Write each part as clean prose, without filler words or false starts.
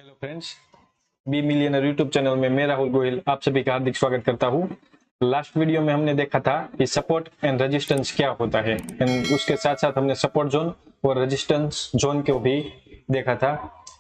Hello friends, be millionaire YouTube channel में मैं राहुल गोयल आप सभी का हार्दिक स्वागत करता हूं। लास्ट वीडियो में हमने देखा था कि सपोर्ट एंड रेजिस्टेंस क्या होता है एंड उसके साथ साथ हमने सपोर्ट जोन और रेजिस्टेंस जोन को भी देखा था।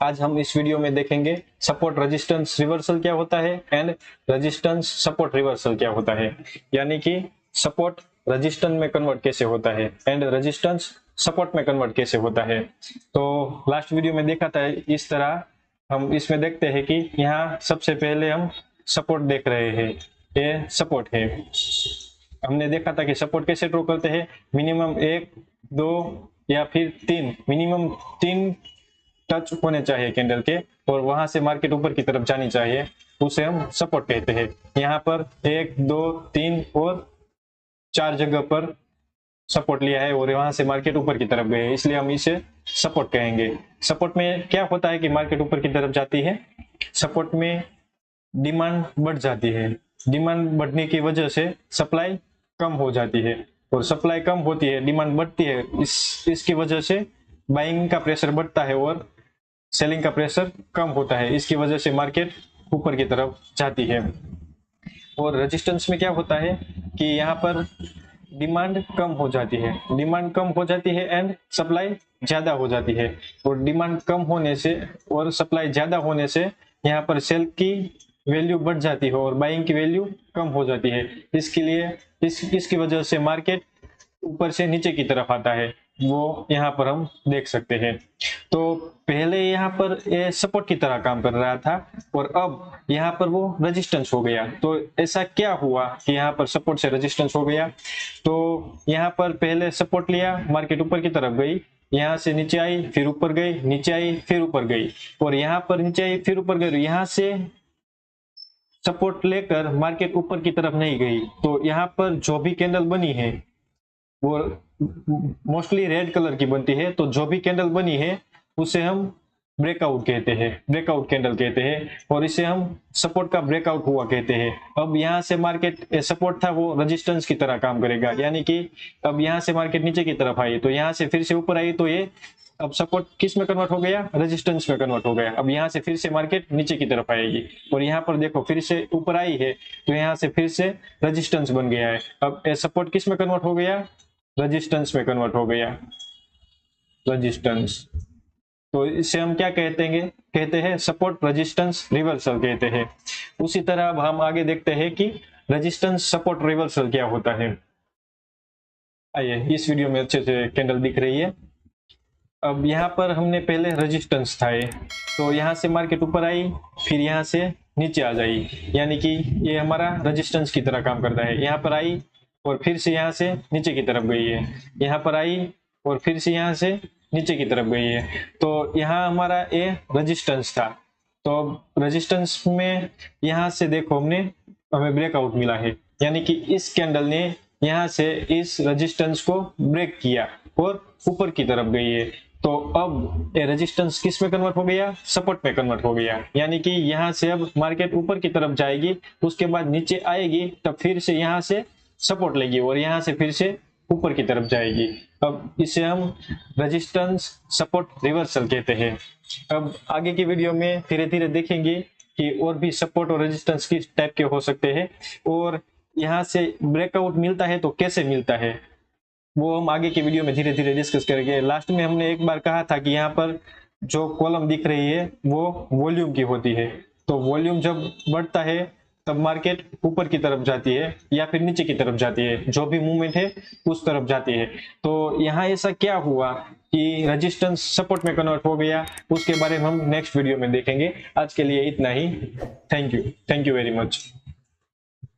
आज हम इस वीडियो में देखेंगे सपोर्ट रेजिस्टेंस रिवर्सल क्या होता है एंड रेजिस्टेंस सपोर्ट रिवर्सल क्या होता है, यानी कि सपोर्ट रेजिस्टेंस में कन्वर्ट कैसे होता है एंड रेजिस्टेंस सपोर्ट में कन्वर्ट कैसे होता है। तो लास्ट वीडियो में देखा था इस तरह। हम इसमें देखते हैं कि यहाँ सबसे पहले हम सपोर्ट देख रहे हैं, ये सपोर्ट है। हमने देखा था कि सपोर्ट कैसे ड्रॉ करते हैं, मिनिमम 1, 2 या फिर 3, मिनिमम 3 टच होने चाहिए कैंडल के और वहां से मार्केट ऊपर की तरफ जानी चाहिए, उसे हम सपोर्ट कहते हैं। यहाँ पर 1, 2, 3 और 4 जगह पर सपोर्ट लिया है और वहां से मार्केट ऊपर की तरफ गए, इसलिए हम इसे सपोर्ट कहेंगे। सपोर्ट में क्या होता है कि मार्केट ऊपर की तरफ जाती है, सपोर्ट में डिमांड बढ़ जाती है, डिमांड बढ़ने की वजह से सप्लाई कम हो जाती है और सप्लाई कम होती है, डिमांड बढ़ती है, इसकी वजह से बाइंग का प्रेशर बढ़ता है और सेलिंग का प्रेशर कम होता है, इसकी वजह से मार्केट ऊपर की तरफ जाती है। और रेजिस्टेंस में क्या होता है कि यहाँ पर डिमांड कम हो जाती है, डिमांड कम हो जाती है एंड सप्लाई ज्यादा हो जाती है और डिमांड कम होने से और सप्लाई ज्यादा होने से यहाँ पर सेल की वैल्यू बढ़ जाती है और बाइंग की वैल्यू कम हो जाती है। इसके लिए इसकी वजह से मार्केट ऊपर से नीचे की तरफ आता है, वो यहाँ पर हम देख सकते हैं। तो पहले यहाँ पर ये सपोर्ट की तरह काम कर रहा था और अब यहाँ पर वो रेजिस्टेंस हो गया। तो ऐसा क्या हुआ कि यहाँ पर सपोर्ट से रेजिस्टेंस हो गया? तो यहाँ पर पहले सपोर्ट लिया, मार्केट ऊपर की तरफ गई, यहाँ से नीचे आई, फिर ऊपर गई, नीचे आई, फिर ऊपर गई और यहाँ पर नीचे आई, फिर ऊपर गई। यहाँ से सपोर्ट लेकर मार्केट ऊपर की तरफ नहीं गई, तो यहाँ पर जो भी कैंडल बनी है वो मोस्टली रेड कलर की बनती है, तो जो भी कैंडल बनी है उसे हम ब्रेकआउट कहते हैं, ब्रेकआउट कैंडल कहते हैं और इसे हम सपोर्ट का ब्रेकआउट हुआ कहते हैं। अब यहाँ से मार्केट सपोर्ट था वो रेजिस्टेंस की तरह काम करेगा, यानी कि अब यहाँ से मार्केट नीचे की तरफ आई तो यहाँ से फिर से ऊपर आई, तो ये अब सपोर्ट किस में कन्वर्ट हो गया? रेजिस्टेंस में कन्वर्ट हो गया। अब यहाँ से फिर से मार्केट नीचे की तरफ आएगी और यहाँ पर देखो फिर से ऊपर आई है, तो यहाँ से फिर से रेजिस्टेंस बन गया है। अब सपोर्ट किस में कन्वर्ट हो गया? रेजिस्टेंस में कन्वर्ट हो गया, रेजिस्टेंस। तो इसे हम क्या कहते हैं सपोर्ट रेजिस्टेंस रिवर्सल कहते हैं। उसी तरह अब हम आगे देखते हैं कि रेजिस्टेंस सपोर्ट रिवर्सल क्या होता है। आइए, इस वीडियो में अच्छे से कैंडल दिख रही है। अब यहाँ पर हमने पहले रेजिस्टेंस था ये, तो यहाँ से मार्केट ऊपर आई, फिर यहाँ से नीचे आ जाई, यानी कि ये हमारा रेजिस्टेंस की तरह काम करता है। यहाँ पर आई और फिर से यहाँ से नीचे की तरफ गई है, यहाँ पर आई और फिर से यहाँ से नीचे की तरफ गई है, तो यहाँ हमारा ये रेजिस्टेंस था। तो रेजिस्टेंस में यहाँ से देखो हमें ब्रेकआउट मिला है, यानी कि इस कैंडल ने यहाँ से इस रेजिस्टेंस को ब्रेक किया और ऊपर की तरफ गई है। तो अब ये रेजिस्टेंस किस में कन्वर्ट हो गया? सपोर्ट में कन्वर्ट हो गया, यानी कि यहाँ से अब मार्केट ऊपर की तरफ जाएगी, उसके बाद नीचे आएगी, तब फिर से यहाँ से सपोर्ट लेगी और यहाँ से फिर से ऊपर की तरफ जाएगी। अब इसे हम रेजिस्टेंस सपोर्ट रिवर्सल कहते हैं। अब आगे की वीडियो में धीरे धीरे देखेंगे कि और भी सपोर्ट और रेजिस्टेंस किस टाइप के हो सकते हैं और यहाँ से ब्रेकआउट मिलता है तो कैसे मिलता है, वो हम आगे की वीडियो में धीरे धीरे डिस्कस करेंगे। लास्ट में हमने एक बार कहा था कि यहाँ पर जो कॉलम दिख रही है वो वॉल्यूम की होती है, तो वॉल्यूम जब बढ़ता है तब मार्केट ऊपर की तरफ जाती है या फिर नीचे की तरफ जाती है, जो भी मूवमेंट है उस तरफ जाती है। तो यहाँ ऐसा क्या हुआ कि रेजिस्टेंस सपोर्ट में कन्वर्ट हो गया, उसके बारे में हम नेक्स्ट वीडियो में देखेंगे। आज के लिए इतना ही। Thank you very much.